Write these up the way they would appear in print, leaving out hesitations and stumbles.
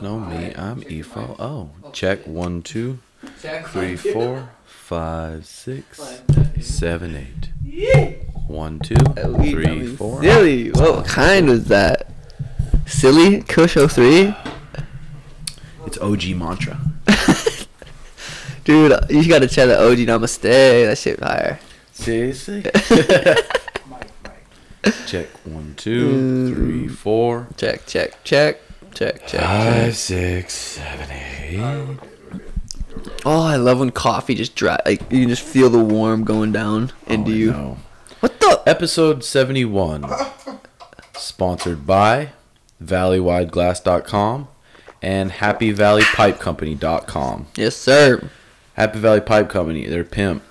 Know me, I'm EFO. Oh, check 1, 2, 3, 4, 5, 6, 7, 8. 1, 2, 3, 4. Silly. What kind was that? Silly? Kill Show 3? It's OG mantra. Dude, you gotta check the OG Namaste. That shit fire. Seriously? Check 1, 2, 3, 4. Check. 5, 6, 7, 8. Oh, I love when coffee just dry. Like you can just feel the warm going down into you. Know. What the? Episode 71. Sponsored by Wideglass.com and HappyValleyPipeCompany.com. Yes, sir. Happy Valley Pipe Company. They're pimp.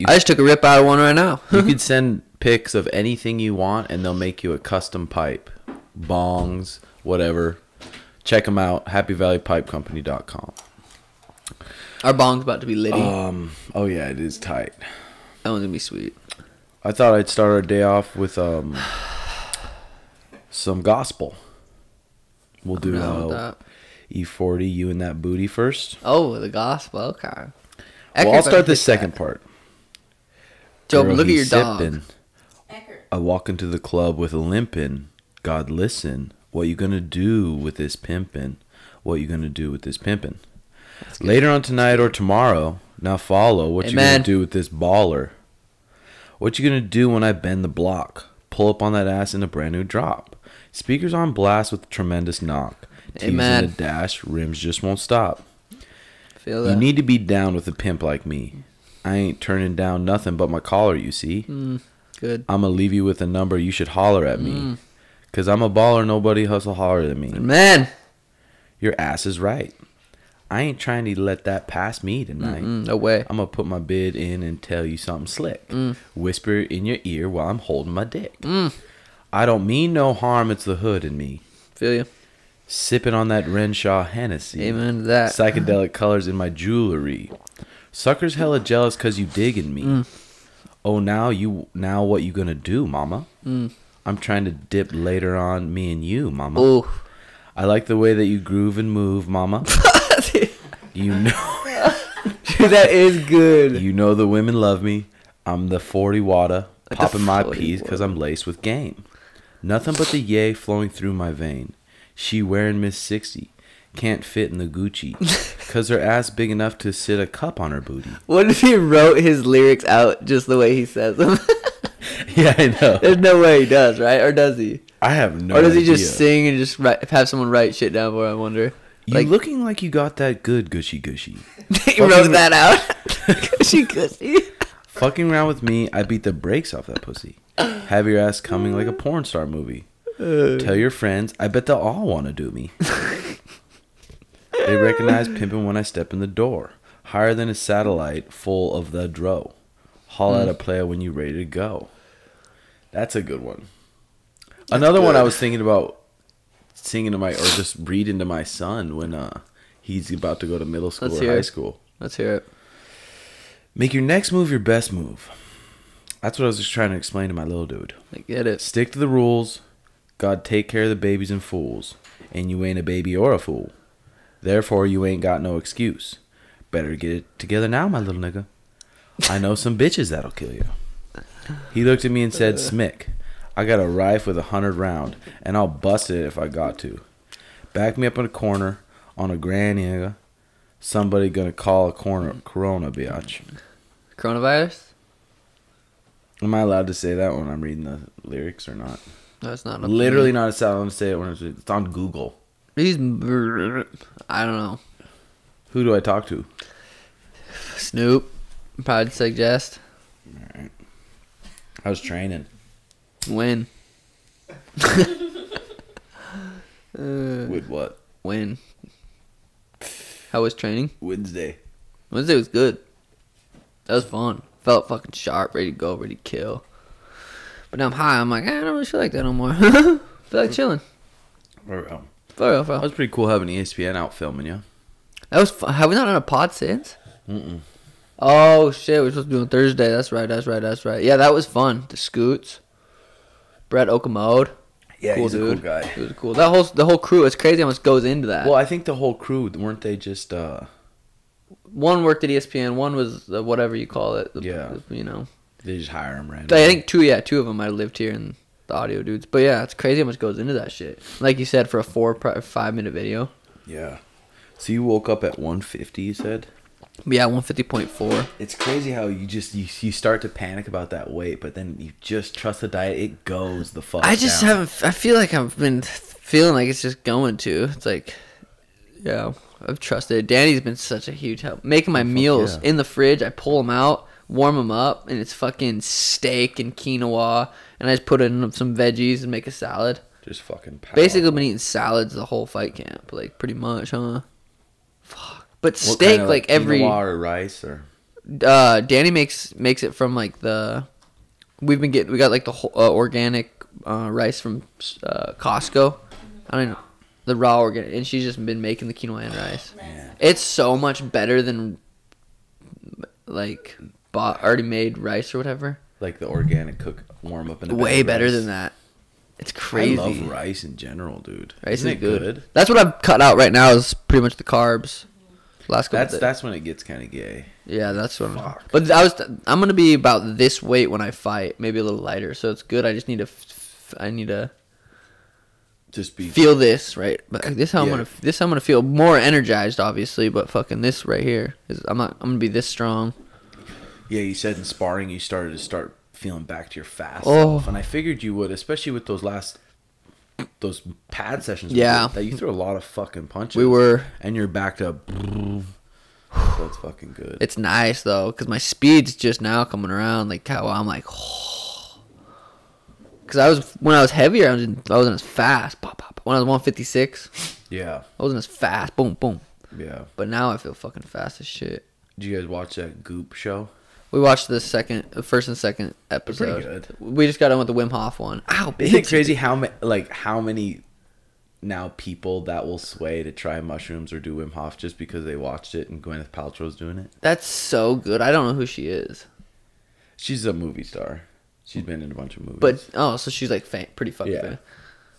I just took a rip out of one right now. You could send pics of anything you want, and they'll make you a custom pipe, bongs, whatever. Check them out. HappyValleyPipeCompany.com. Our bong's about to be litty. Oh yeah, it is tight. That one's gonna be sweet. I thought I'd start our day off with some gospel. We'll do E40, you and that booty first. Oh, the gospel. Okay. Well, I'll start the second part. Joe, Girl, look at your sippin'. dog. I walk into the club with a limpin'. God, listen. What you gonna do with this pimpin'? What you gonna do with this pimpin'? Later on tonight or tomorrow, now follow. What you gonna do with this baller? What you gonna do when I bend the block? Pull up on that ass in a brand new drop. Speakers on blast with a tremendous knock. T's in a dash, rims just won't stop. Feel that. You need to be down with a pimp like me. I ain't turning down nothing but my collar, you see. Good. I'ma leave you with a number, you should holler at me. Cause I'm a baller, nobody hustle harder than me. Man. Your ass is right. I ain't trying to let that pass me tonight. No way. I'm gonna put my bid in and tell you something slick. Whisper in your ear while I'm holding my dick. I don't mean no harm, it's the hood in me. Feel you. Sipping on that Renshaw Hennessy. Amen to that. Psychedelic colors in my jewelry. Suckers hella jealous cause you digging me. Oh, now what you gonna do, mama? I'm trying to dip later on me and you, mama. Ooh. I like the way that you groove and move, mama. You know. Dude, that is good. You know the women love me. I'm the 40 water, Like popping my 40 peas because I'm laced with game. Nothing but the yay flowing through my vein. She wearing Miss 60. Can't fit in the Gucci. Because her ass big enough to sit a cup on her booty. What if he wrote his lyrics out just the way he says them? Yeah, I know. There's no way he does, right? Or does he? I have no idea. Or does he just sing and just have someone write shit down for him, I wonder? You looking like you got that good gushy. He wrote that out? Gushy. Fucking around with me, I beat the brakes off that pussy. Have your ass coming like a porn star movie. Tell your friends, I bet they'll all want to do me. They recognize pimpin' when I step in the door. Higher than a satellite, full of the dro. Haul at a player when you ready to go. That's a good one. Another one I was thinking about singing to or just reading to my son when he's about to go to middle school or high school. Let's hear it. Make your next move your best move. That's what I was just trying to explain to my little dude. I get it. Stick to the rules. God take care of the babies and fools. And you ain't a baby or a fool. Therefore, you ain't got no excuse. Better get it together now, my little nigga. I know some bitches that'll kill you. He looked at me and said, Smick, I got a rifle with 100 round, and I'll bust it if I got to. Back me up in a corner on a grand nigga. Somebody gonna call a corona, biatch. Coronavirus? Am I allowed to say that when I'm reading the lyrics or not? No, it's not. Literally not a sound. I'm gonna say it when it's on Google. I don't know. Who do I talk to? Snoop. Probably suggest. Alright. How's training? Win. With what? Win. How was training? Wednesday. Wednesday was good. That was fun. Felt fucking sharp, ready to go, ready to kill. But now I'm high. I'm like, I don't really feel like that no more. Feel like chilling. For real. For real. That was pretty cool having ESPN out filming you. That was fun. Have we not done a pod since? Mm-mm. Oh shit, we're supposed to do it on Thursday. That's right. Yeah, that was fun. The Scoots, Brett Okamode. Yeah, cool, he's dude. a cool guy. He was cool. The whole crew. It's crazy how much goes into that. Well, I think the whole crew weren't they just One worked at ESPN. One was whatever you call it. You know. They just hire him randomly. I think two of them might have lived here in the audio dudes. But yeah, it's crazy how much goes into that shit. Like you said, for a 5 minute video. Yeah. So you woke up at 150, you said? Yeah, 150.4. It's crazy how you start to panic about that weight, but then you just trust the diet. It goes the fuck I just down. haven't. I feel like I've been feeling like it's just going to. It's like, yeah, I've trusted it. Danny's been such a huge help. Making my meals in the fridge, I pull them out, warm them up, and it's fucking steak and quinoa, and I just put in some veggies and make a salad. Just fucking power. Basically, I've been eating salads the whole fight camp, like pretty much, huh? Fuck. But steak, like every quinoa or rice or. Danny makes it from like we got like the whole, organic rice from Costco. I don't know, the raw organic, and she's just been making the quinoa and rice. Man. It's so much better than like already made rice or whatever. Like the organic warm up in a way better than that. It's crazy. I love rice in general, dude. Rice is good. That's what I've cut out right now. Is pretty much the carbs. That's when it gets kind of gay. Yeah, that's what. But I'm gonna be about this weight when I fight, maybe a little lighter. So it's good. I just need to. Just feel this right. But this how I'm gonna feel more energized, obviously. But fucking this right here is I'm gonna be this strong. Yeah, you said in sparring you started feeling back to your fast self, and I figured you would, especially with those pad sessions. Yeah, that you threw a lot of fucking punches. We were, and you're back to. That's fucking good. It's nice though, because my speed's just now coming around. Like how I'm like, because when I was heavier, I wasn't as fast. Pop, pop. When I was 156, yeah, I wasn't as fast. Boom, boom. Yeah. But now I feel fucking fast as shit. Did you guys watch that Goop show? We watched the first and second episode. Pretty good. We just got on with the Wim Hof one. Ow, bitch. Isn't it crazy how many now people that will sway to try mushrooms or do Wim Hof just because they watched it and Gwyneth Paltrow's doing it? That's so good. I don't know who she is. She's a movie star. She's been in a bunch of movies. But so she's like pretty fucking famous.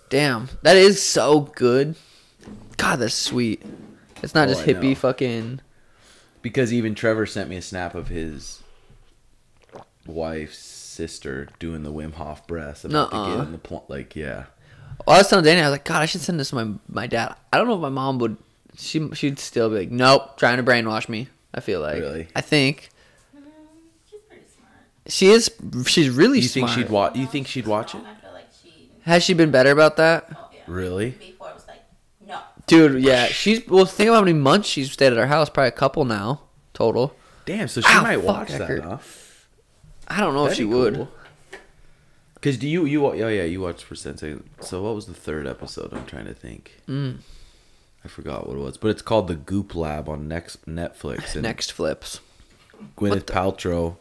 Damn, that is so good. God, that's sweet. It's not just hippie fucking. Because even Trevor sent me a snap of his wife's sister doing the Wim Hof breaths about to get in the yeah. Well, I was telling Danny, I was like, God, I should send this to my dad. I don't know if my mom would. She'd still be like, nope, trying to brainwash me. I feel like. Really? I think. She's pretty smart. She is. She's really smart. You think she'd watch it? I feel like she. Has she been better about that? Oh, yeah. Really? Before it was like, no. Dude, yeah. Well, think about how many months she's stayed at our house. Probably a couple now, total. Damn, so she might watch that, huh? I don't know if she would. Because you watched for Sensei. So what was the third episode? I'm trying to think. I forgot what it was, but it's called the Goop Lab on Netflix. And Next Flips. Gwyneth Paltrow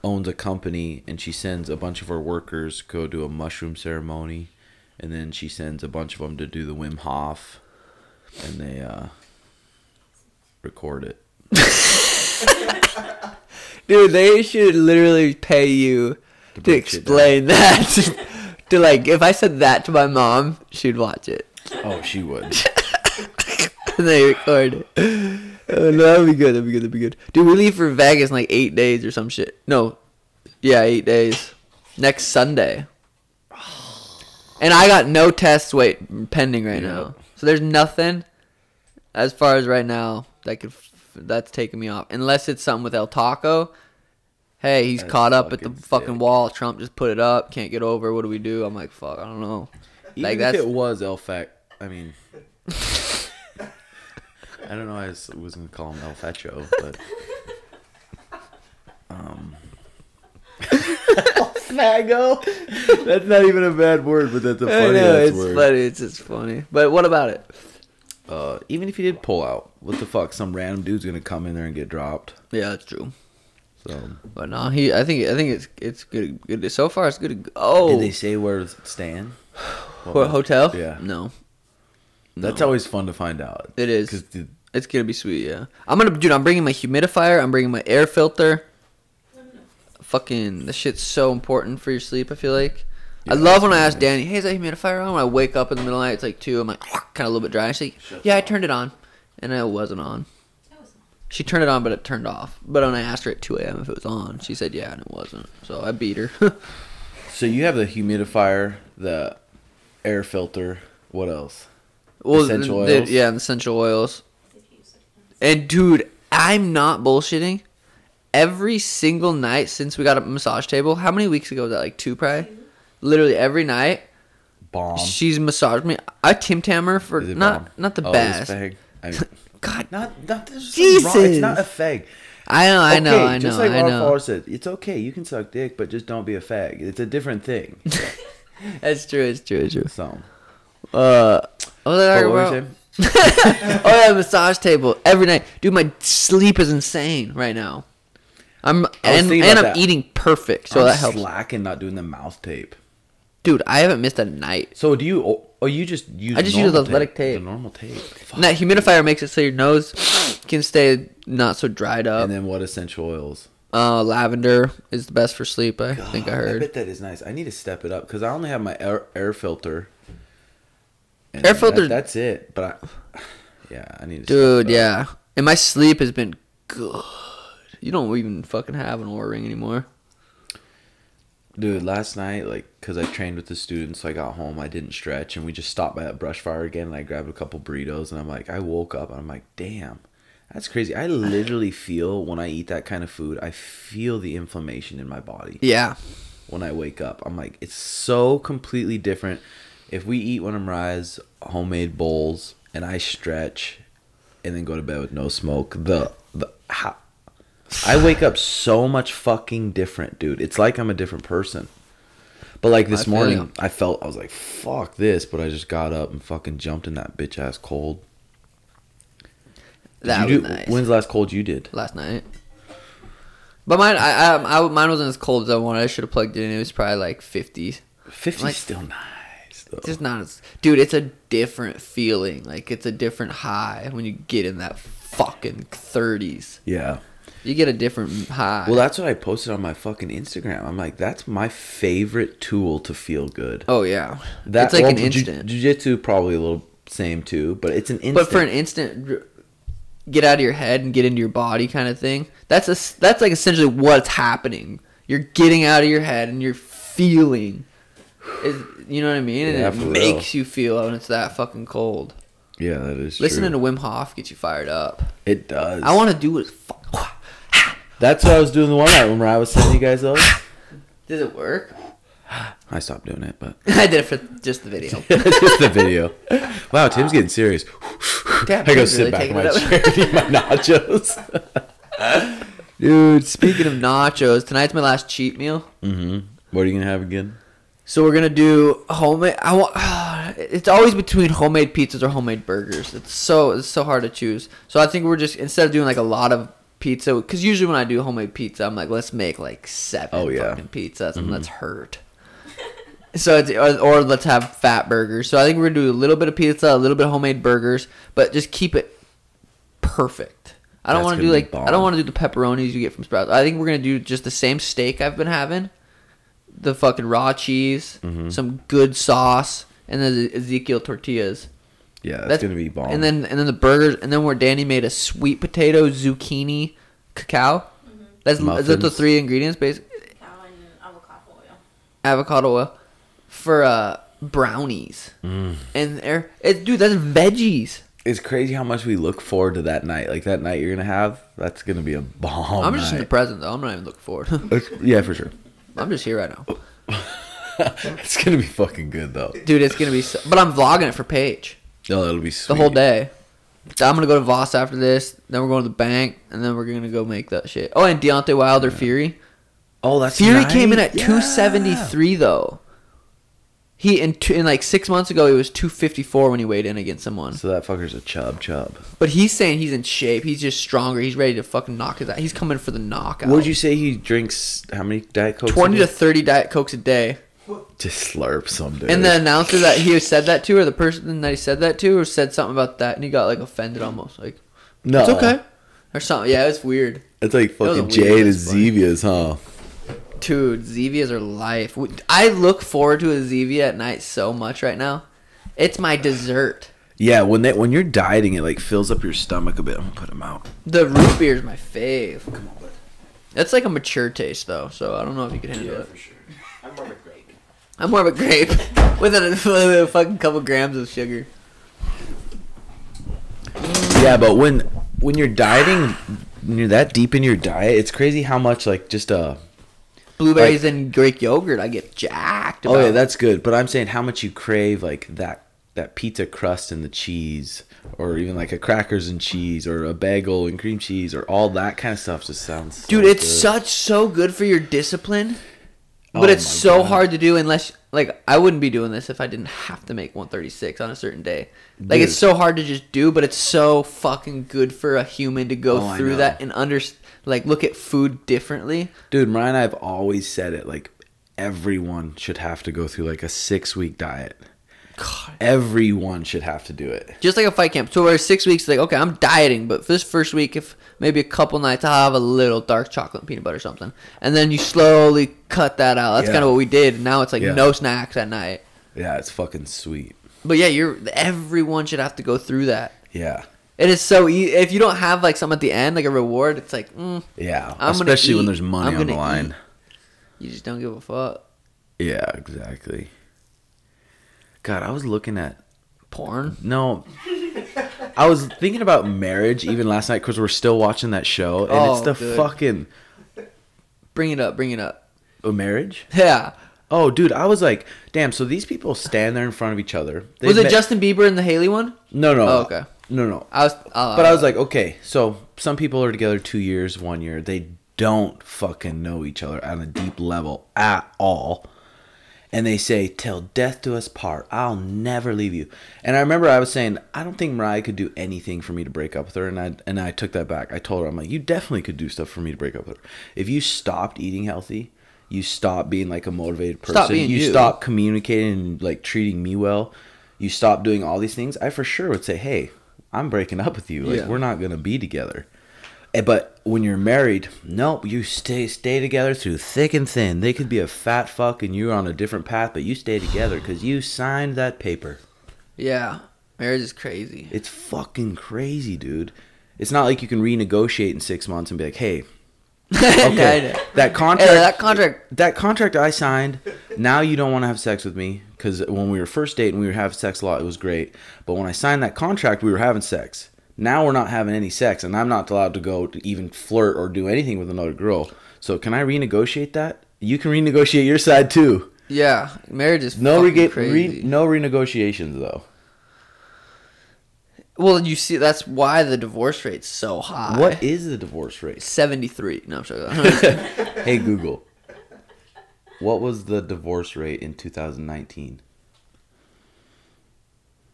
owns a company, and she sends a bunch of her workers go do a mushroom ceremony, and then she sends a bunch of them to do the Wim Hof, and they record it. Dude, they should literally pay you to explain that. To like, if I said that to my mom, she'd watch it. Oh, she would. And they record it. Oh, no, that'd be good. That'd be good. Dude, we leave for Vegas in like 8 days or some shit. No. Yeah, 8 days. Next Sunday. And I got no tests pending right now. So there's nothing as far as right now that's taking me off. Unless it's something with El Taco. Hey, he's caught up at the fucking wall. Trump just put it up. Can't get over. What do we do? I'm like, fuck, I don't know. Even if it was El Fec, I mean, I don't know. I was going to call him El Fecho, but Fago. That's not even a bad word, but that's a funny it's word. Funny. It's just funny. But what about it? Even if he did pull out, what the fuck? Some random dude's gonna come in there and get dropped. Yeah, that's true. So, but no, I think it's good. Good. So far, it's good. Oh, did they say where it's staying? What hotel? Yeah. No. That's always fun to find out. It is. Because It's gonna be sweet, yeah. I'm bringing my humidifier. I'm bringing my air filter. Fucking, this shit's so important for your sleep, I feel like. Yeah, I love when I nice. ask Danny, hey, is that humidifier on? When I wake up in the middle of the night, it's like 2. I'm like, kind of a little bit dry. And she's like, yeah, I turned it on. And it wasn't on. She turned it on, but it turned off. But when I asked her at 2 a.m. if it was on, she said, yeah, and it wasn't. So I beat her. So you have the humidifier, the air filter. What else? Well, Essential oils? Yeah, the essential oils. And, dude, I'm not bullshitting. Every single night since we got a massage table, how many weeks ago was that? Like 2 probably? Literally every night. Bomb. She's massaged me. I Tim Tam her for not the best. Fag. I mean, God, not there's Jesus. wrong. It's not a fag. I know. Just like our father said, it's okay. You can suck dick, but just don't be a fag. It's a different thing. That's true. It's true. So, what was I talking what were you about? saying? Oh yeah, massage table every night, dude. My sleep is insane right now. I'm eating perfect, so that helps. Slacking, not doing the mouth tape. Dude, I haven't missed a night. So do you? Oh, you just use? I just use the athletic tape. The normal tape. Fuck. And that humidifier makes it so your nose can stay not so dried up. And then what essential oils? Lavender is the best for sleep. I think I heard. I bet that is nice. I need to step it up because I only have my air filter. And Air filter. That's it. But I need to. Dude, yeah. And my sleep has been good. You don't even fucking have an Oura Ring anymore. Dude, last night, like, because I trained with the students, so I got home, I didn't stretch, and we just stopped by that brush fire again, and I grabbed a couple burritos, and I'm like, I woke up, and I'm like, damn, that's crazy. I literally feel, when I eat that kind of food, I feel the inflammation in my body. Yeah. When I wake up. I'm like, it's so completely different. If we eat one of Mariah's homemade bowls, and I stretch, and then go to bed with no smoke, I wake up so much fucking different, dude. It's like I'm a different person. But like this morning, I was like, fuck this. But I just got up and fucking jumped in that bitch ass cold. That was nice. When's the last cold you did? Last night. But mine wasn't as cold as I wanted. I should have plugged it in. It was probably like 50. 50's like, still nice, though. It's just not as... Dude, it's a different feeling. Like, it's a different high when you get in that fucking 30s. Yeah. You get a different high. Well, that's what I posted on my fucking Instagram. I'm like, that's my favorite tool to feel good. Oh, yeah. It's like an instant. Jiu-Jitsu probably a little same, too. But it's an instant. But for an instant... Get out of your head and get into your body kind of thing. That's like essentially what's happening. You're getting out of your head and you're feeling. You know what I mean? And it makes you feel when it's that fucking cold. Yeah, that is Listening true. to Wim Hof gets you fired up. It does. I want to do it. That's what I was doing the one night when I was sending you guys those. Does it work? I stopped doing it, but I did it for just the video. just the video. Wow, Tim's getting serious. Damn, I go Tim's sit really back in taking my it up. chair and eat my nachos. Dude, speaking of nachos, tonight's my last cheat meal. Mm-hmm. What are you gonna have again? So we're gonna do homemade. It's always between homemade pizzas or homemade burgers. It's so hard to choose. So I think we're just, instead of doing like a lot of pizza, because usually when I do homemade pizza, I'm like, let's make like 7 fucking pizzas and let's hurt. So it's or let's have fat burgers. So I think we're gonna do a little bit of pizza, a little bit of homemade burgers, but just keep it perfect. I don't want to do like I don't want to do the pepperonis you get from Sprouts. I think we're gonna do just the same steak I've been having, the fucking raw cheese, some good sauce, and then the Ezekiel tortillas. Yeah, that's gonna be bomb. And then the burgers, and then where Danny made a sweet potato zucchini cacao. Is that the 3 ingredients basically? Cacao and avocado oil. Avocado oil for brownies. And dude, that's veggies. It's crazy how much we look forward to that night. Like that night you're gonna have, that's gonna be a bomb. I'm just in the present though. I'm not even looking forward. Yeah, for sure. I'm just here right now. It's gonna be fucking good though, dude. It's gonna be. But I'm vlogging it for Paige. Oh, that'll be sweet. The whole day. So I'm gonna go to Voss after this. Then we're going to the bank, and then we're gonna go make that shit. Oh, and Deontay Wilder Fury. Oh, that's Fury nice. came in at 273 though. He in like 6 months ago he was 254 when he weighed in against someone. So that fucker's a chub. But he's saying he's in shape. He's just stronger. He's ready to fucking knock his out. He's coming for the knockout. Would you say he drinks how many Diet Cokes? 20 to 30 Diet Cokes a day. Just slurp some dude. And the announcer that he said that to, or the person that he said that to, or said something about that, and he got like offended almost. Like, No. It's okay. Or something. Yeah, it's weird. It's like was a fucking weird Jade and ass fight. Zevia's, huh? Dude, Zevias are life. I look forward to a Zevia at night so much right now. It's my dessert. Yeah, when you're dieting, it like fills up your stomach a bit. I'm gonna put them out. The root beer is my fave. Come on, bud. That's like a mature taste though, so I don't know if you can handle it. For sure. I'm more of a grape. I'm more of a grape with a fucking couple grams of sugar. Yeah, but when you're dieting, when you're that deep in your diet, it's crazy how much like just Blueberries and Greek yogurt, I get jacked about. Oh yeah, that's good. But I'm saying how much you crave like that pizza crust and the cheese, or even like a crackers and cheese, or a bagel and cream cheese, or all that kind of stuff. Just sounds. Dude, so it's good. so good for your discipline, but Oh it's my so God. hard to do unless like I wouldn't be doing this if I didn't have to make 136 on a certain day. Like Dude. it's so hard to just do, but it's so fucking good for a human to go Oh, I through know. that and like look at food differently. Dude, Mariah and I have always said it. Like everyone should have to go through like a 6-week diet. God. Everyone should have to do it. Just like a fight camp. So we're 6 weeks, like, okay, I'm dieting, but for this first week, if maybe a couple nights, I'll have a little dark chocolate and peanut butter or something. And then you slowly cut that out. That's Yeah. kind of what we did. Now it's like Yeah. no snacks at night. Yeah, it's fucking sweet. But yeah, everyone should have to go through that. Yeah. It is so easy. If you don't have like something at the end, like a reward, it's like, Yeah. I'm gonna Especially when eat. there's money I'm on the gonna line. eat. You just don't give a fuck. Yeah, exactly. God, I was looking at Porn. No. I was thinking about marriage even last night because we're still watching that show. And Oh, it's the good. fucking Bring it up. Bring it up. marriage. Yeah. Oh, dude, I was like, damn, so these people stand there in front of each other. Was it met- Justin Bieber and the Haley one? No, no. Oh, okay. No. I was. But I was like, okay, so some people are together 2 years, 1 year. They don't fucking know each other on a deep level at all. And they say, till death do us part, I'll never leave you. And I remember I was saying, I don't think Mariah could do anything for me to break up with her. And I took that back. I told her, I'm like, you definitely could do stuff for me to break up with her. If you stopped eating healthy, you stop being like a motivated person. Stop being you. Stop communicating and like treating me well. You stop doing all these things. I for sure would say, hey, I'm breaking up with you. Like, Yeah. we're not going to be together. But when you're married, nope, you stay together through thick and thin. They could be a fat fuck and you're on a different path, but you stay together because you signed that paper. Yeah. Marriage is crazy. It's fucking crazy, dude. It's not like you can renegotiate in 6 months and be like, hey, okay, Yeah, I know. that contract, Hey, that contract. I signed, now you don't want to have sex with me because when we were first dating, we were having sex a lot. It was great. But when I signed that contract, we were having sex. Now we're not having any sex, and I'm not allowed to go to even flirt or do anything with another girl. So can I renegotiate that? You can renegotiate your side too. Yeah, marriage is No, fucking crazy. no renegotiations though. Well, you see, that's why the divorce rate's so high. What is the divorce rate? 73. No, I'm sorry. Hey Google, what was the divorce rate in 2019?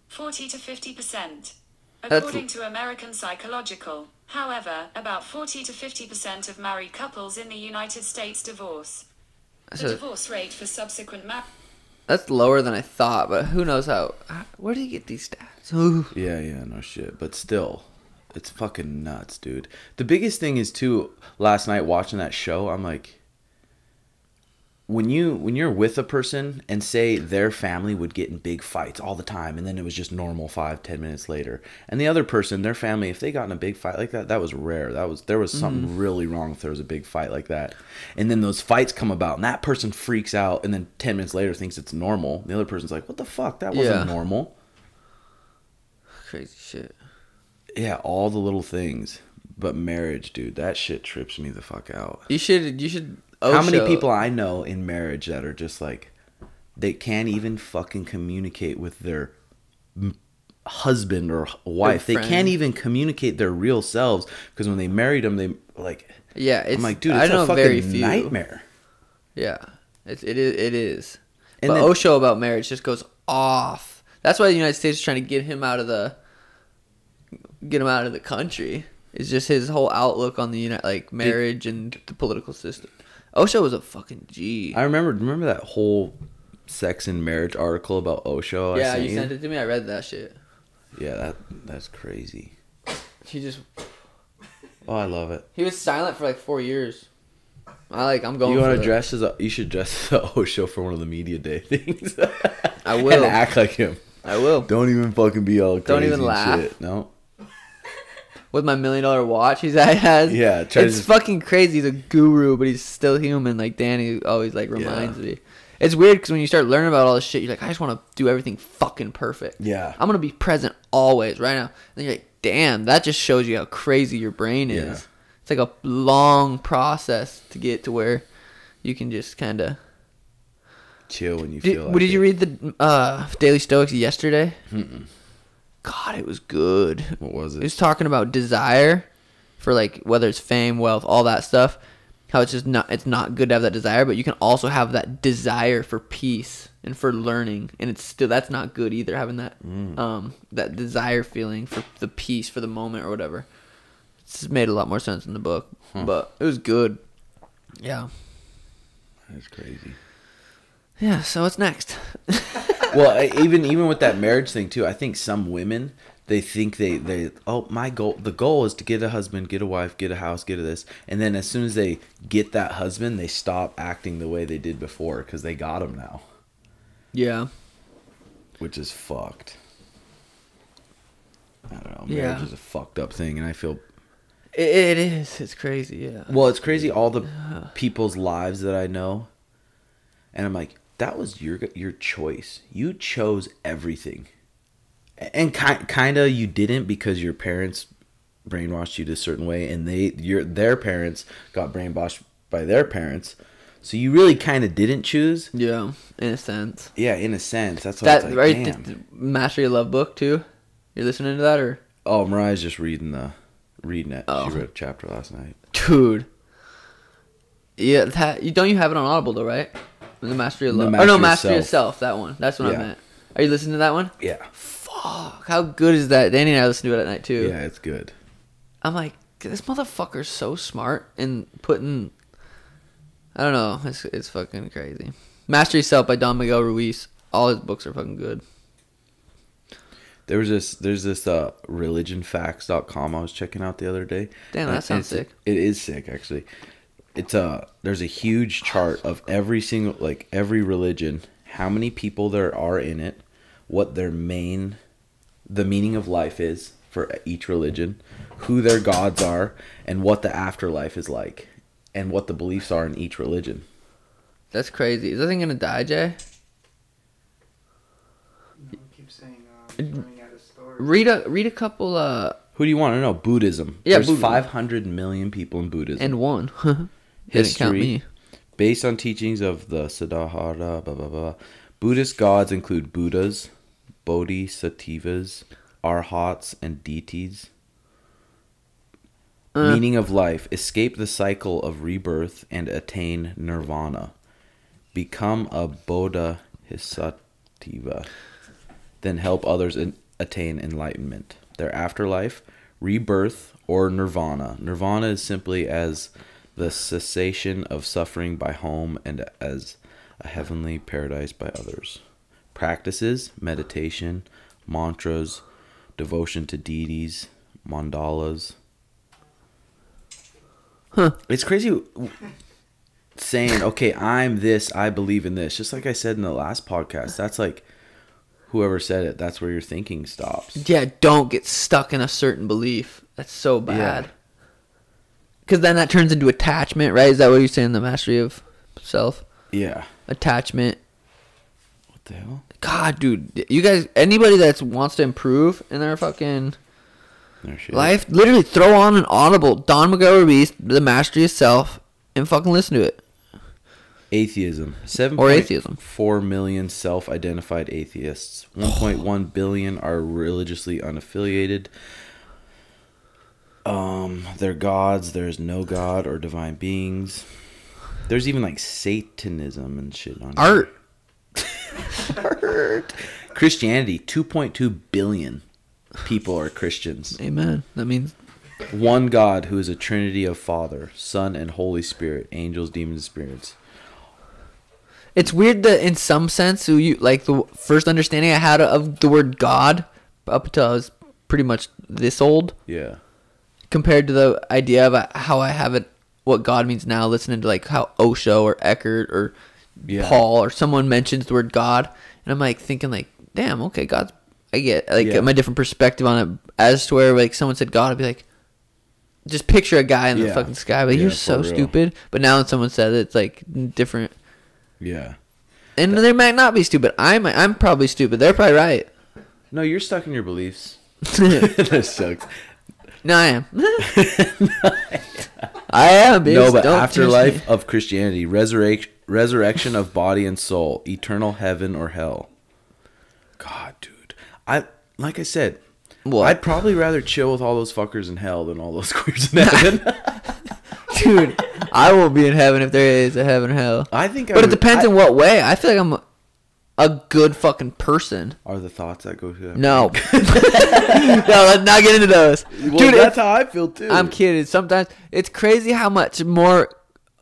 40 to 50%. That's- According to American Psychological. However, about 40 to 50% of married couples in the United States divorce. The So- divorce rate for subsequent marriage. That's lower than I thought, but who knows how. Where do you get these stats? Ooh. Yeah, no shit. But still, it's fucking nuts, dude. The biggest thing is too, last night watching that show, I'm like, when you're with a person and say their family would get in big fights all the time and then it was just normal 5-10 minutes later, and the other person, their family, if they got in a big fight like that was rare. There was something really wrong if there was a big fight like that. And then those fights come about and that person freaks out and then 10 minutes later thinks it's normal. The other person's like, what the fuck, that wasn't Yeah. normal. Crazy shit. Yeah, all the little things. But marriage, dude, that shit trips me the fuck out. You should. How many Osho- people I know in marriage that are just like, they can't even fucking communicate with their husband or wife. They friend. can't even communicate their real selves because when they married them, they like. Yeah, it's. I'm like, dude, I it's know a very fucking few. nightmare. Yeah, it is. And But then- Osho about marriage just goes off. That's why the United States is trying to get him out of the country. It's just his whole outlook on the marriage and the political system. Osho was a fucking G. I remember that whole sex and marriage article about Osho. Yeah, you sent it to me. I read that shit. Yeah, that's crazy. he just Oh, I love it. he was silent for like 4 years. I'm going. You want want to dress as you should dress as a Osho for one of the media day things. I will. And act like him. I will. Don't even fucking be all crazy. Don't even and laugh. Shit. No. With my $1 million watch has. Yeah, it's fucking crazy. He's a guru, but he's still human. Like Danny always like reminds me. It's weird because when you start learning about all this shit, you're like, I just want to do everything fucking perfect. Yeah. I'm gonna be present always, right now. And then you're like, damn, that just shows you how crazy your brain is. Yeah. It's like a long process to get to where you can just kind of chill when you feel like Did you read the Daily Stoics yesterday? Mm-mm. God, it was good. What was it? It was talking about desire for like whether it's fame, wealth, all that stuff. How it's not good to have that desire, but you can also have that desire for peace and for learning, and it's still that's not good either. Having that that desire feeling for the peace for the moment or whatever. It's made a lot more sense in the book, but it was good. Yeah, that's crazy. Yeah. So what's next? Well, even with that marriage thing too, I think some women. They think the goal is to get a husband, get a wife, get a house, get a this. And then as soon as they get that husband, they stop acting the way they did before because they got him now. Yeah. Which is fucked. I don't know. Marriage is a fucked up thing, and I feel... It is. It's crazy, yeah. Well, it's crazy all the people's lives that I know. And I'm like, that was your choice. You chose everything. And kind of you didn't because your parents brainwashed you this certain way, and their parents got brainwashed by their parents. So you really kind of didn't choose. Yeah, in a sense. Yeah, in a sense. That's what it's like, right, damn. the Master Your Love book too? You're listening to that or? Oh, Mariah's just reading it. Oh. She read a chapter last night. Dude. Yeah, don't you have it on Audible though, right? The Master Your Love. Master Yourself. That one. That's what I meant. Are you listening to that one? Yeah. Fuck, how good is that? Danny and I listen to it at night too. Yeah, it's good. I'm like, this motherfucker's so smart in putting. I don't know. It's fucking crazy. Master Yourself by Don Miguel Ruiz. All his books are fucking good. There's this religionfacts.com I was checking out the other day. Damn, that sounds sick. It is sick actually. There's a huge chart of every religion, how many people there are in it, what the meaning of life is for each religion, who their gods are, and what the afterlife is like, and what the beliefs are in each religion. That's crazy. Is that thing gonna die, Jay? You keep saying running out of stories. Read a couple. Who do you want to know? Buddhism. Yeah, There's Buddhism. 500 million people in Buddhism. And one. History. Didn't count me. Based on teachings of the Siddhartha, blah, blah, blah. Buddhist gods include Buddhas, Bodhisattvas, Arhats, and deities. Meaning of life. Escape the cycle of rebirth and attain nirvana. Become a bodhisattva. Then help others attain enlightenment. Their afterlife, rebirth, or nirvana. Nirvana is simply as the cessation of suffering by home and as a heavenly paradise by others. Practices, meditation, mantras, devotion to deities, mandalas. It's crazy saying, okay, I'm this, I believe in this. Just like I said in the last podcast, that's like, whoever said it, that's where your thinking stops. Yeah, don't get stuck in a certain belief. That's so bad. Because then that turns into attachment, right? Is that what you're saying, the mastery of self? Yeah. Attachment. What the hell? God, dude. You guys, anybody that wants to improve in their fucking life, literally throw on an Audible. Don Miguel Ruiz, The Mastery of Self, and fucking listen to it. Atheism. 7.4 million self-identified atheists. 1.1 billion are religiously unaffiliated. They're gods. There's no god or divine beings. There's even like Satanism and shit on art. Art. Christianity. 2.2 billion people are Christians. Amen. That means one God who is a trinity of Father, Son, and Holy Spirit, angels, demons, and spirits. It's weird that in some sense, like the first understanding I had of the word God up until I was pretty much this old. Yeah. compared to the idea of how I have it, what God means now, listening to like how Osho or Eckhart or Paul or someone mentions the word God, and I'm like thinking like, damn, okay, God's, I get like my different perspective on it, as to where like someone said God, I'd be like, just picture a guy in the fucking sky, but you're so stupid. But now when someone says it, it's like different. Yeah. And they might not be stupid. I'm probably stupid. They're probably right. No, you're stuck in your beliefs. That sucks. No, I am. I am, bitch. No, but Don't afterlife of Christianity, resurrection of body and soul, eternal heaven or hell. God, dude. Like I said, I'd probably rather chill with all those fuckers in hell than all those queers in heaven. Dude, I won't be in heaven if there is a heaven or hell. I think, but it depends in what way. I feel like I'm a good fucking person. Are the thoughts that go through that? No. No, let's not get into those. Well, dude, that's how I feel too. I'm kidding. Sometimes it's crazy how much more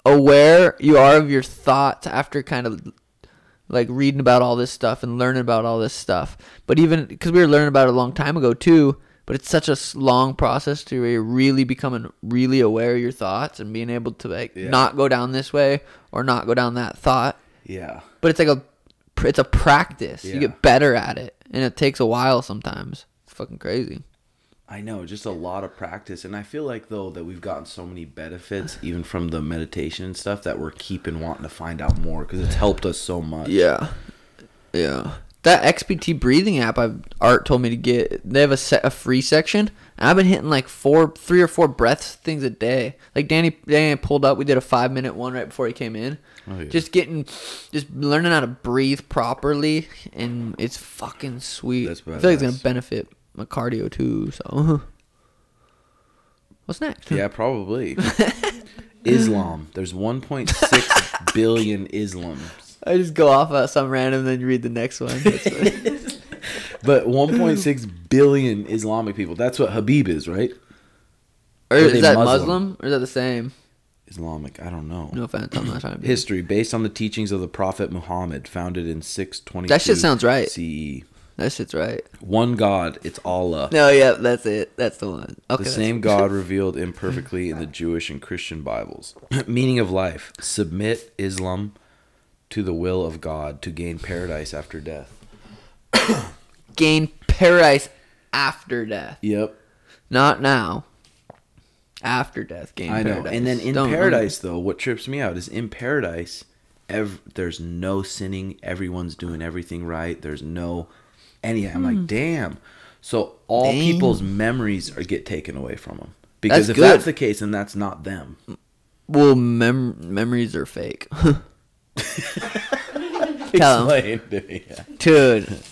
aware you are of your thoughts after kind of like reading about all this stuff and learning about all this stuff. But even because we were learning about it a long time ago too, but it's such a long process to where you're really becoming really aware of your thoughts and being able to like not go down this way or not go down that thought. Yeah. But it's a practice. You get better at it, and it takes a while sometimes. It's fucking crazy. I know, just a lot of practice. And I feel like, though, that we've gotten so many benefits, even from the meditation and stuff, that we're keeping wanting to find out more because it's helped us so much. Yeah. Yeah. That XPT breathing app Art told me to get, they have a free section, and I've been hitting like 3 or 4 breaths things a day. Like Danny pulled up, we did a 5-minute one right before he came in. Oh, yeah. Just learning how to breathe properly, and it's fucking sweet. I feel like it's gonna benefit my cardio too. So, what's next? Yeah, probably. Islam. There's 1.6 billion Islams. I just go off some random, then you read the next one. But 1.6 billion Islamic people. That's what Habib is, right? Or is that Muslim? Or is that the same? Islamic, I don't know. No offense, I'm not trying to be. History, based on the teachings of the Prophet Muhammad, founded in 622 That shit sounds right. CE. That shit's right. One God, it's Allah. No, yeah, that's it. That's the one. Okay, the same God revealed imperfectly in the Jewish and Christian Bibles. Meaning of life, submit Islam to the will of God to gain paradise after death. Gain paradise after death. Yep. Not now. After death, gain paradise. I know. And then in paradise, though, what trips me out is in paradise, there's no sinning. Everyone's doing everything right. There's no any. I'm like, damn. So all people's memories get taken away from them. Because if that's the case, then that's not them. Well, memories are fake. Tell him. Dude.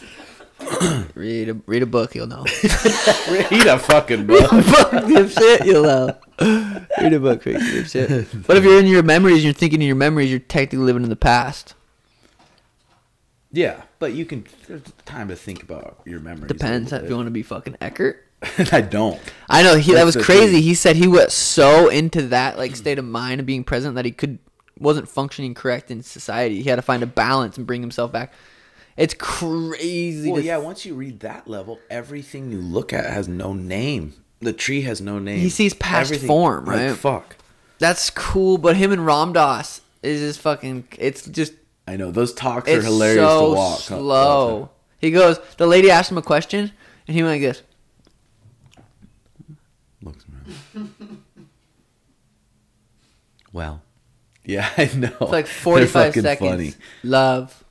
Read a book, you'll know. Read a fucking book. Dipshit, you'll know. Read a book, dipshit. But if you're in your memories, you're thinking in your memories, you're technically living in the past. Yeah, but there's time to think about your memories. Depends if you want to be fucking Eckhart. I don't. I know, that was crazy. He said he was so into that like state of mind of being present that he wasn't functioning correct in society. He had to find a balance and bring himself back. It's crazy. Well, yeah, once you read that level, everything you look at has no name. The tree has no name. He sees past form, right? Like, fuck. That's cool, but him and Ramdas is just fucking... It's just... I know. Those talks are hilarious to walk. It's so slow. He goes... The lady asked him a question, and he went like this. Looks around. Well. Yeah, I know. It's like 45 seconds. Funny. Love.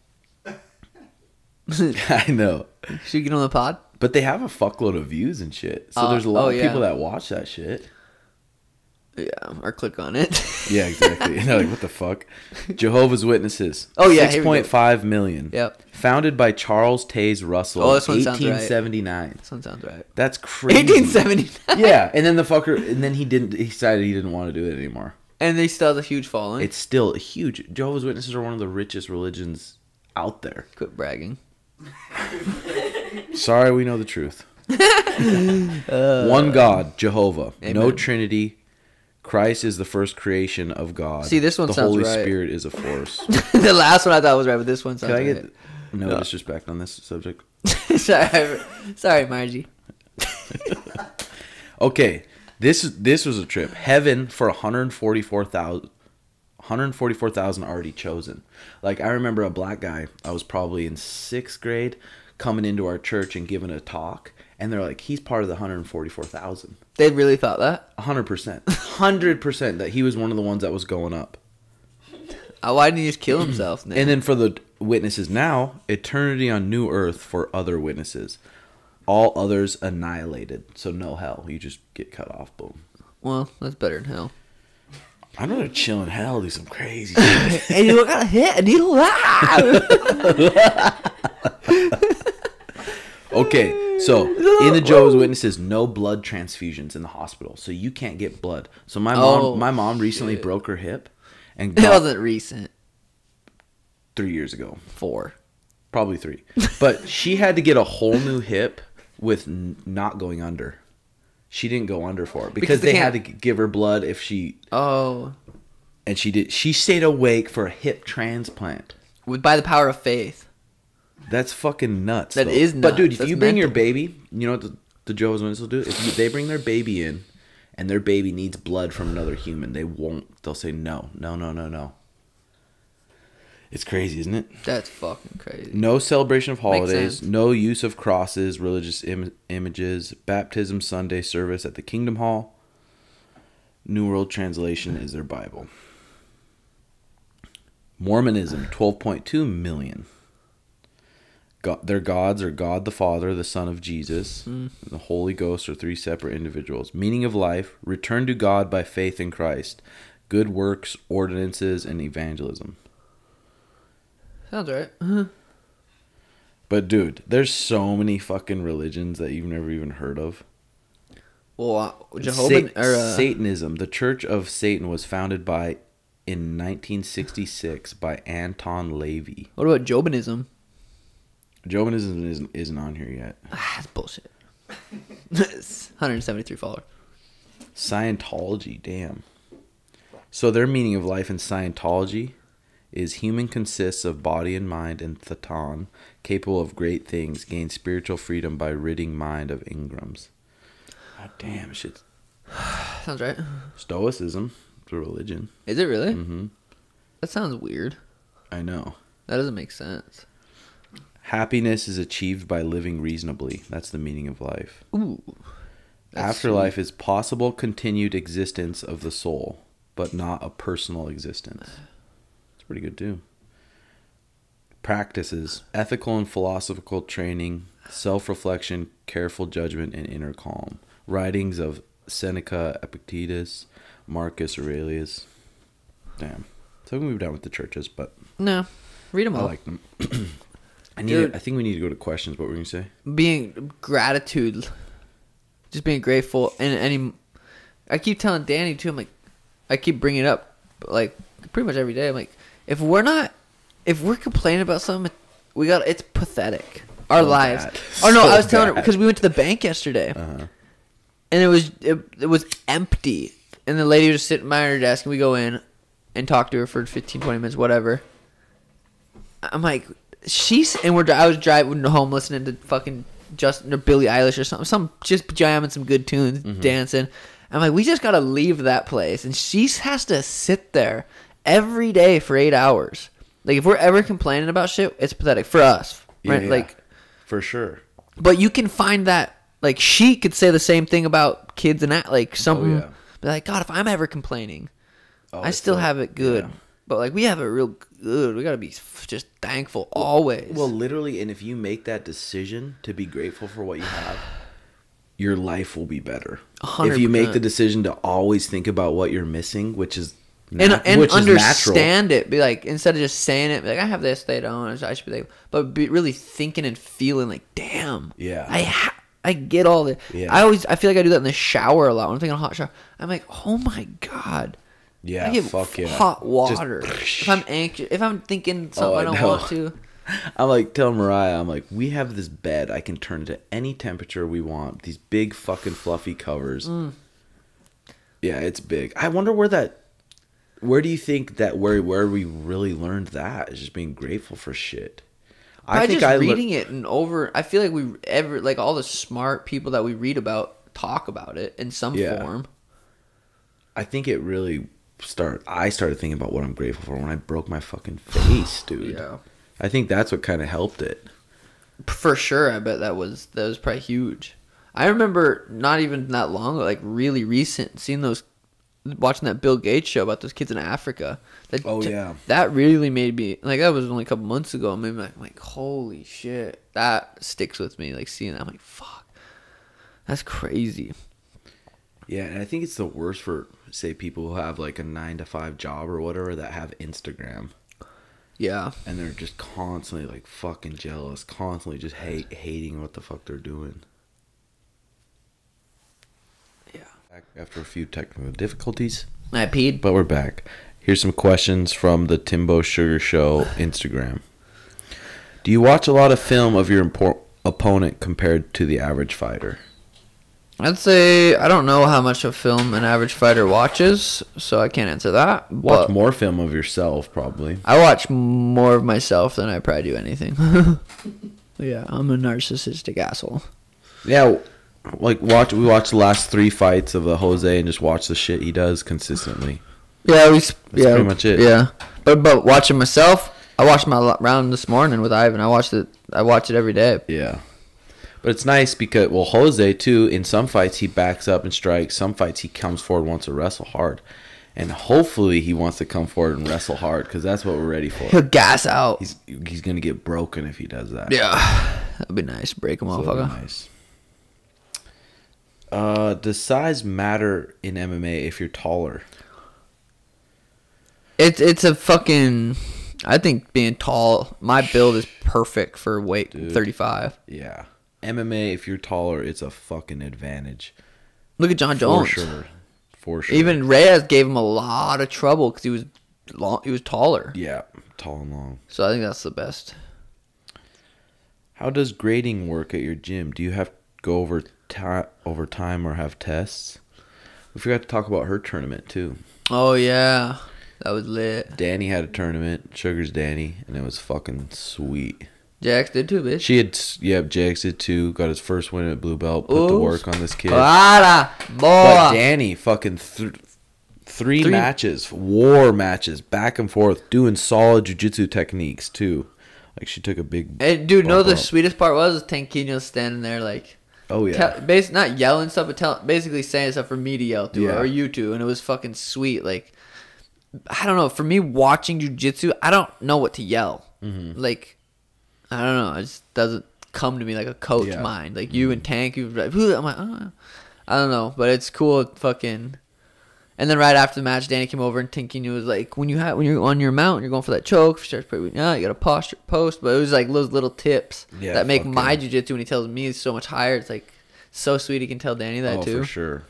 I know. Should we get on the pod? But they have a fuckload of views and shit. So there's a lot of people that watch that shit. Yeah, or click on it. Yeah, exactly. And they're like, what the fuck? Jehovah's Witnesses. Oh, yeah. 6.5 million. Yep. Founded by Charles Taze Russell. Oh, this one 1879. Sounds right. This one sounds right. That's crazy. 1879. Yeah, and then the fucker, and then he decided he didn't want to do it anymore. And they still have a huge following. It's still huge. Jehovah's Witnesses are one of the richest religions out there. Quit bragging. Sorry, we know the truth. One God, Jehovah. Amen. No Trinity. Christ is the first creation of God. See, this one the sounds Holy right. Spirit is a force. The last one I thought was right, but this one sounds right. Can I get no disrespect on this subject? Sorry, Margie. Okay. This was a trip. Heaven for 144,000 already chosen. Like, I remember a black guy, I was probably in 6th grade, coming into our church and giving a talk, and they're like, he's part of the 144,000. They really thought that? 100%. 100% that he was one of the ones that was going up. Why didn't he just kill himself? And then for the witnesses now, eternity on new earth for other witnesses. All others annihilated. So no hell. You just get cut off. Boom. Well, that's better than hell. I'm gonna chill in hell, do some crazy shit. And you got hit and you laugh. Okay, so in the Jehovah's Witnesses, no blood transfusions in the hospital, so you can't get blood. So my mom recently broke her hip, and It wasn't recent. 3 years ago, 4. probably 3. But she had to get a whole new hip with not going under. She didn't go under for it because they had to give her blood if she. Oh. And she did. She stayed awake for a hip transplant. By the power of faith. That's fucking nuts. That is nuts. But dude, if That's you bring your mental. baby, you know what the Jehovah's Witnesses will do? If they bring their baby in, and their baby needs blood from another human, they won't. They'll say no. It's crazy, isn't it? That's fucking crazy. No celebration of Makes holidays, sense. no use of crosses, religious images, baptism Sunday service at the Kingdom Hall. New World Translation is their Bible. Mormonism, 12.2 million. Their gods are God the Father, the Son of Jesus, and the Holy Ghost are 3 separate individuals. Meaning of life, return to God by faith in Christ. Good works, ordinances, and evangelism. Sounds right. But dude, there's so many fucking religions that you've never even heard of. Well, Satanism, the Church of Satan, was founded in 1966 by Anton Lavey. What about Jobinism? Jobinism isn't on here yet. That's bullshit. 173 followers. Scientology, damn. So their meaning of life in Scientology is human consists of body and mind and Thatan, capable of great things, gain spiritual freedom by ridding mind of Ingrams. God damn, shit. Sounds right. Stoicism, it's a religion. Is it really? Mm-hmm. That sounds weird. I know. That doesn't make sense. Happiness is achieved by living reasonably. That's the meaning of life. Ooh. Afterlife is possible continued existence of the soul, but not a personal existence. It's pretty good too. Practices: ethical and philosophical training, self-reflection, careful judgment, and inner calm. Writings of Seneca, Epictetus, Marcus Aurelius. Damn. So we can move down with the churches, but No. Read them I all. like them. I Dude. think we need to go to questions. What were you going to say? Being gratitude. Just being grateful. And I keep telling Danny too, I'm like, I keep bringing it up like pretty much every day. I'm like, if we're complaining about something, it's pathetic. Our lives. Bad. Oh no, So I was telling her bad. because we went to the bank yesterday, Uh-huh. and it was empty, and the lady was just sitting behind her desk, and we go in and talk to her for 15, 20 minutes, whatever. I'm like, I was driving home listening to fucking Justin or Billie Eilish or something, just jamming some good tunes, dancing. I'm like, we just gotta leave that place, and she has to sit there every day for 8 hours. Like, if we're ever complaining about shit, it's pathetic for us, right? Yeah, Like, for sure. but you can find that, like, she could say the same thing about kids and that, like, something. yeah. Be like, God, if I'm ever complaining, I it's still like- have it good. yeah. But like, we have it real good. We gotta be just thankful always. Well, literally, and if you make that decision to be grateful for what you have, your life will be better. 100%. If you make the decision to always think about what you're missing, which is and which is natural. understand it. Be like, instead of just saying it, be like, I have this, they don't. I should be like, but be really thinking and feeling like, damn, Yeah. I get all the. Yeah. I feel like I do that in the shower a lot. When I'm taking a hot shower, I'm like, oh my God. Yeah, I get fuck yeah. hot water. Just- if I'm anxious, if I'm thinking something I don't know. want to. I'm like telling Mariah, I'm like, we have this bed I can turn to any temperature we want. These big fucking fluffy covers. Yeah, it's big. I wonder where do you think that where we really learned that is just being grateful for shit. I think just reading it and over. I feel like all the smart people that we read about, talk about it in some Yeah. form. I think it really I started thinking about what I'm grateful for when I broke my fucking face, dude. Yeah. I think that's what kind of helped it. For sure, I bet that was probably huge. I remember not even that long ago, like really recent, watching that Bill Gates show about those kids in Africa. Yeah. That really made me, like, that was only a couple months ago. Maybe like, holy shit, that sticks with me. Like seeing that, I'm like, fuck, that's crazy. Yeah, and I think it's the worst for, say, people who have like a 9-to-5 job or whatever that have Instagram. Yeah. And they're just constantly like fucking jealous, constantly just hating what the fuck they're doing. Yeah. Back after a few technical difficulties, I peed. but we're back. Here's some questions from the Timbo Sugar Show Instagram. Do you watch a lot of film of your opponent compared to the average fighter? I'd say I don't know how much of film an average fighter watches, so I can't answer that. Watch But more film of yourself, probably. I watch more of myself than I probably do anything. Yeah, I'm a narcissistic asshole. Yeah, like we watched the last 3 fights of the Jose and just watch the shit he does consistently. Yeah, That's pretty much it. Yeah, but watching myself, I watched my round this morning with Ivan. I watch it every day. Yeah. But it's nice because, well, Jose, too, in some fights, he backs up and strikes. Some fights, he comes forward and wants to wrestle hard. And hopefully he wants to come forward and wrestle hard because that's what we're ready for. He'll gas out. He's going to get broken if he does that. Yeah, that'd be nice. Break him, So motherfucker. nice. Does size matter in MMA if you're taller? It's a fucking... I think being tall, my build is perfect for weight 35. Yeah. MMA, if you're taller, it's a fucking advantage. Look at John Jones. For sure. Even Reyes gave him a lot of trouble because he was long. He was taller. Yeah, tall and long. So I think that's the best. How does grading work at your gym? Do you have to go over time or have tests? We forgot to talk about her tournament, too. Oh, yeah. That was lit. Danny had a tournament, Sugar's Danny, and it was fucking sweet. Jax did too, bitch. She had, Jax did too, got his first win at Blue Belt, put to work on this kid. Clara, boy. But Danny fucking three matches, war matches, back and forth, doing solid jiu-jitsu techniques too. Like she took a big And dude, know bump the up. sweetest part was Tanquino standing there like, Oh yeah, not yelling stuff, but basically saying stuff for me to yell to or you to, and it was fucking sweet. Like, I don't know. For me, watching jiu-jitsu, I don't know what to yell. Mm-hmm. Like, I don't know. It just doesn't come to me like a coach mind. Like you and Tank, I'm like, oh. I don't know, but it's cool. Fucking. And then right after the match, Danny came over and Tinky was like, when you're on your mount, you're going for that choke. You got a posture post. But it was like those little tips that make my jiu-jitsu when he tells me it's so much higher. It's like so sweet. He can tell Danny that too. for sure.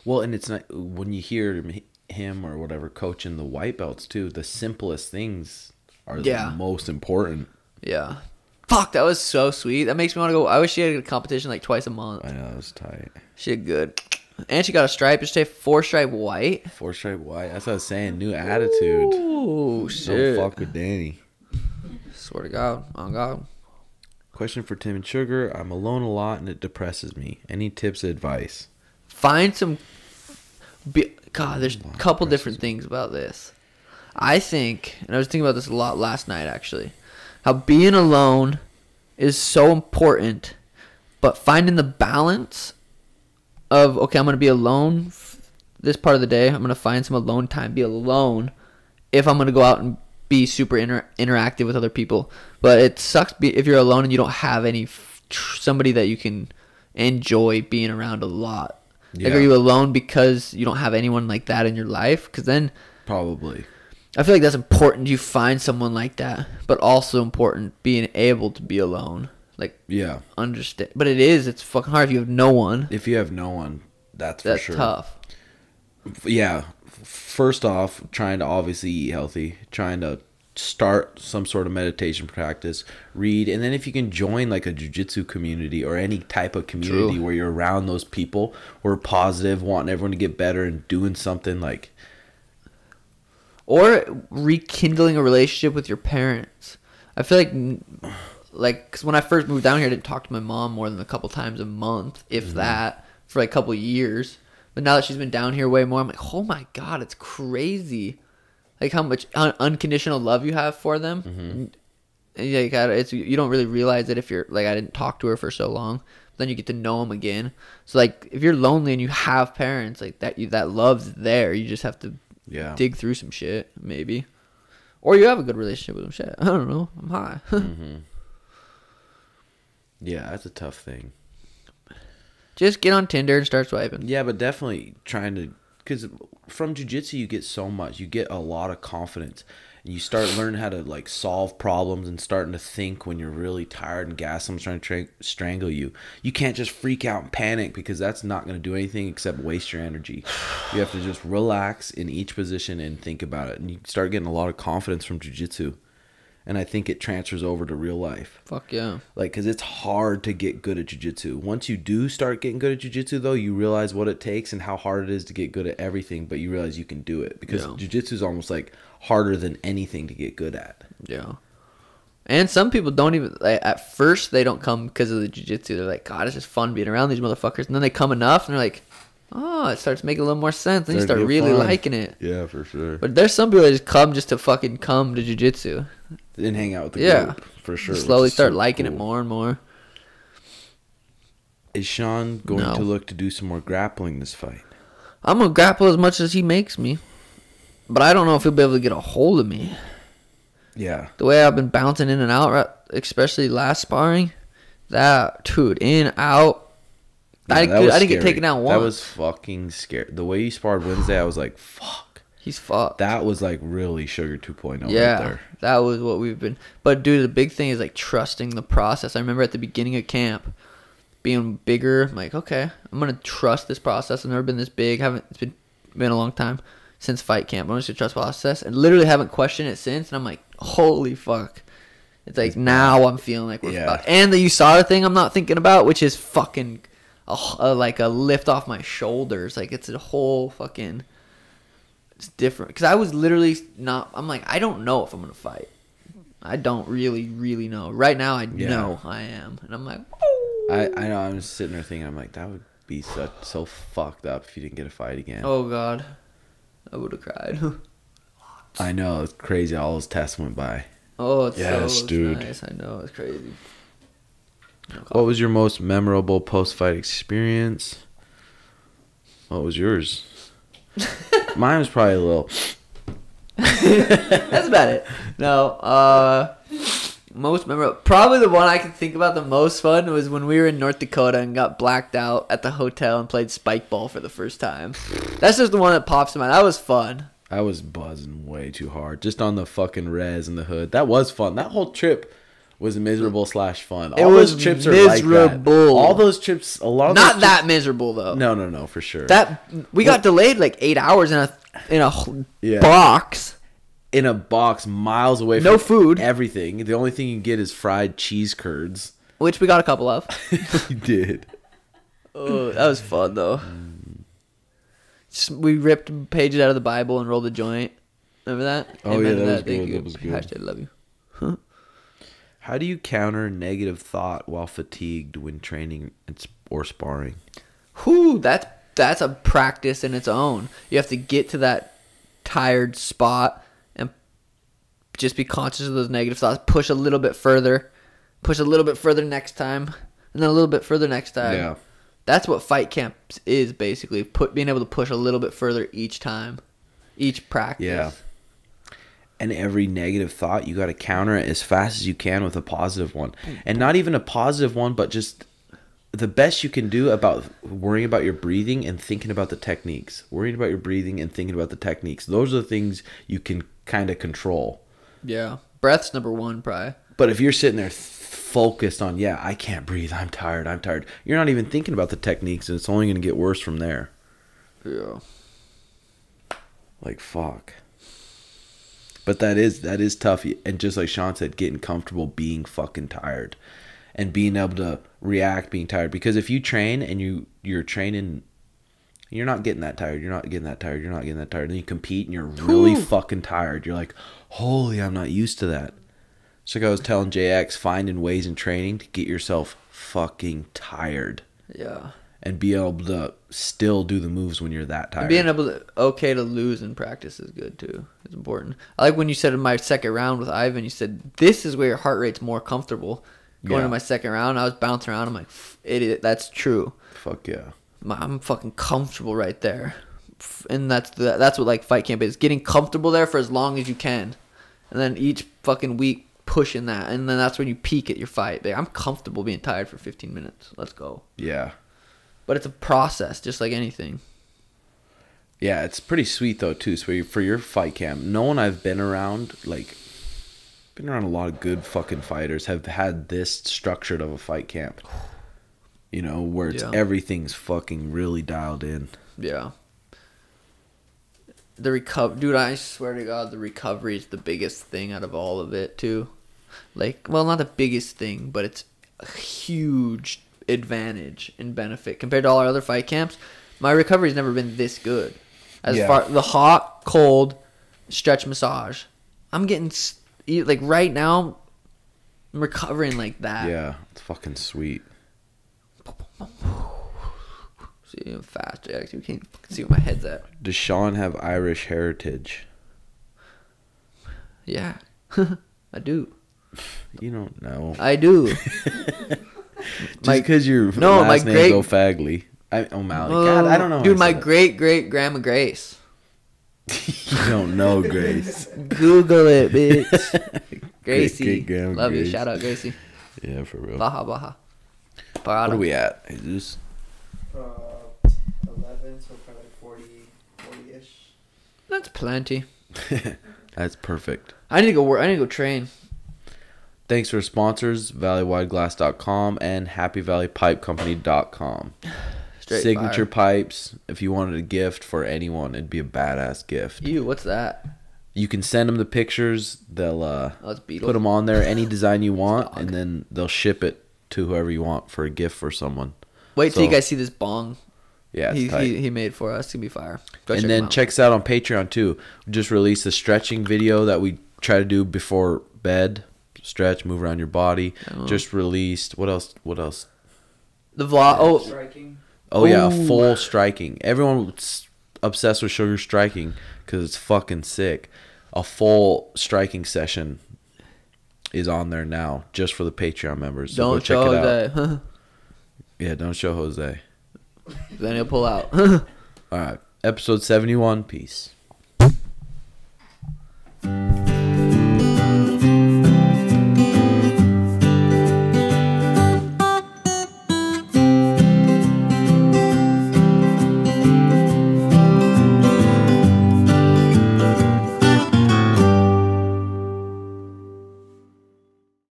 Well, and it's not when you hear him or whatever coaching the white belts too. The simplest things are the most important. Yeah. Fuck, that was so sweet. That makes me want to go. I wish she had a competition like twice a month. I know, it was tight. She did good. And she got a stripe. Just say 4-stripe white. 4-stripe white. That's what I was saying. New attitude. Oh, shit. Don't fuck with Danny. Swear to God. Oh, God. Question for Tim and Sugar. I'm alone a lot and it depresses me. Any tips or advice? Find some... God, there's a couple different things about this. I think, and I was thinking about this a lot last night, actually, how being alone is so important, but finding the balance of, okay, I'm going to be alone this part of the day. I'm going to find some alone time, be alone if I'm going to go out and be super interactive with other people. But it sucks if you're alone and you don't have somebody that you can enjoy being around a lot. Yeah. Like, are you alone because you don't have anyone like that in your life? Because then... Probably. I feel like that's important. You find someone like that, but also important being able to be alone. Like, yeah, understand. But it's fucking hard if you have no one. If you have no one, that's for sure. That's tough. Yeah. First off, trying to obviously eat healthy, trying to start some sort of meditation practice, read, and then if you can join like a jiu-jitsu community or any type of community where you're around those people who are positive, wanting everyone to get better and doing something like... Or rekindling a relationship with your parents. I feel like, cause when I first moved down here, I didn't talk to my mom more than a couple times a month, if that. for like a couple years. But now that she's been down here way more, I'm like, oh my God, it's crazy. Like how much unconditional love you have for them. Mm-hmm. And like, you don't really realize it if you're like, I didn't talk to her for so long. But then you get to know them again. So like, if you're lonely and you have parents like that, that love's there. You just have to dig through some shit, maybe. Or you have a good relationship with them. Shit, I don't know. I'm high. Mm-hmm. Yeah, that's a tough thing. Just get on Tinder and start swiping. Yeah, but definitely trying to, because from jiu-jitsu you get so much. You get a lot of confidence. And you start learning how to like solve problems and starting to think when you're really tired and gassed, someone's trying to strangle you. You can't just freak out and panic because that's not going to do anything except waste your energy. You have to just relax in each position and think about it. And you start getting a lot of confidence from jiu-jitsu. And I think it transfers over to real life. Fuck yeah. Like, because it's hard to get good at jiu-jitsu. Once you do start getting good at jiu-jitsu, though, you realize what it takes and how hard it is to get good at everything, but you realize you can do it. Because jiu-jitsu is almost like harder than anything to get good at. Yeah. And some people don't even, like, at first, they don't come because of the jiu-jitsu. They're like, God, it's just fun being around these motherfuckers. And then they come enough, and they're like, oh, it starts making a little more sense. Then you start really liking it. Yeah, for sure. But there's some people that just come just to fucking come to jiu-jitsu. And hang out with the group, for sure. Slowly start liking it more and more. Is Sean going to look to do some more grappling this fight? I'm going to grapple as much as he makes me. But I don't know if he'll be able to get a hold of me. Yeah. The way I've been bouncing in and out, especially last sparring, that, dude, in, out. Yeah, I didn't get taken out once. That was fucking scary. The way you sparred Wednesday, I was like, fuck. He's fucked. That was like really Sugar 2.0 right there. That was what we've been. But dude, the big thing is like trusting the process. I remember at the beginning of camp being bigger. I'm like, okay, I'm gonna trust this process. I've never been this big. It's been a long time since fight camp. I'm just gonna trust the process and literally haven't questioned it since. And I'm like, holy fuck. It's like now I'm feeling like we're about. And the USADA thing I'm not thinking about, which is fucking like a lift off my shoulders. Like it's a whole fucking. It's different because I was literally not. I'm like, I don't know if I'm gonna fight. I don't really know. Right now, I know I am, and I'm like, oh. I know. I'm just sitting there thinking, I'm like, that would be so fucked up if you didn't get a fight again. Oh God, I would have cried. I know, it's crazy. All those tests went by. Oh, it's so dude. Nice. I know, it's crazy. What was your most memorable post-fight experience? What was yours? Mine was probably a little. That's about it. No, most memorable. Probably the one I can think about the most fun was when we were in North Dakota and got blacked out at the hotel and played spike ball for the first time. That's just the one that pops in mind. That was fun. I was buzzing way too hard, just on the fucking res in the hood. That was fun. That whole trip was miserable / fun. All those trips are like that. All those trips, a lot of not those that trips, miserable though. No, for sure. That we got delayed like 8 hours in a box. In a box, miles away from no food, everything. The only thing you get is fried cheese curds, which we got a couple of. You did. Oh, that was fun though. We ripped pages out of the Bible and rolled a joint. Remember that? Oh yeah, that was good. That was good. Hashtag love you. Huh? How do you counter negative thought while fatigued when training or sparring? Whew, that's a practice in its own. You have to get to that tired spot and just be conscious of those negative thoughts. Push a little bit further. Push a little bit further next time. And then a little bit further next time. Yeah. That's what fight camp is basically. Being able to push a little bit further each time. Each practice. Yeah. And every negative thought, you got to counter it as fast as you can with a positive one. And not even a positive one, but just the best you can do about worrying about your breathing and thinking about the techniques. Worrying about your breathing and thinking about the techniques. Those are the things you can kind of control. Yeah. Breath's number one, probably. But if you're sitting there focused on, I can't breathe, I'm tired. You're not even thinking about the techniques, and it's only going to get worse from there. Yeah. Like, fuck. But that is tough. And just like Sean said, getting comfortable being fucking tired. And being able to react being tired. Because if you train and you're training, you're not getting that tired. You're not getting that tired. You're not getting that tired. And then you compete and you're really fucking tired. You're like, holy, I'm not used to that. It's like I was telling JX, finding ways in training to get yourself fucking tired. Yeah. and be able to still do the moves when you're that tired. And being able to lose in practice is good too. It's important. I like when you said in my second round with Ivan, you said this is where your heart rate's more comfortable. Going to my second round, I was bouncing around. I'm like, idiot, that's true. Fuck yeah. I'm fucking comfortable right there. And that's what like fight camp is. Getting comfortable there for as long as you can. And then each fucking week pushing that. And then that's when you peak at your fight. Like, I'm comfortable being tired for 15 minutes. Let's go. Yeah. But it's a process, just like anything. Yeah, it's pretty sweet though too. So for your fight camp, no one I've been around, like, been around a lot of good fucking fighters, have had this structured of a fight camp. You know, where it's everything's fucking really dialed in. Yeah. Dude, I swear to God, the recovery is the biggest thing out of all of it too. Like, well, not the biggest thing, but it's a huge advantage and benefit compared to all our other fight camps. My recovery's never been this good. As far the hot, cold, stretch massage, I'm getting like right now. I'm recovering like that. Yeah, it's fucking sweet. See, I'm fast. Actually, we can't fucking see where my head's at. Does Sean have Irish heritage? Yeah, I do. You don't know. I do. Just because your last name's O'Fagley. O'Malley. God, I don't know. Dude, my great-great-grandma Grace. You don't know Grace. Google it, bitch. Gracie. Love Grace. you. Shout out, Gracie. Yeah, for real. Baja. What are we at? Jesus? 11, so probably 40-ish. That's plenty. That's perfect. I need to go work. I need to go train. Thanks for sponsors, ValleyWideglass.com and HappyValleyPipeCompany.com. Signature pipes. If you wanted a gift for anyone, it'd be a badass gift. What's that? You can send them the pictures. They'll put them on there, any design you want, and then they'll ship it to whoever you want for a gift for someone. Wait till you guys see this bong. Yeah, he made for us. It's gonna be fire. And then check us out on Patreon too. We just released a stretching video that we try to do before bed. Stretch, move around your body. Just released. What else? The vlog. Striking. Yeah, full striking. Everyone's obsessed with sugar striking because it's fucking sick. A full striking session is on there now just for the Patreon members. So don't show Jose. Yeah, don't show Jose. Then he'll pull out. All right. Episode 71. Peace.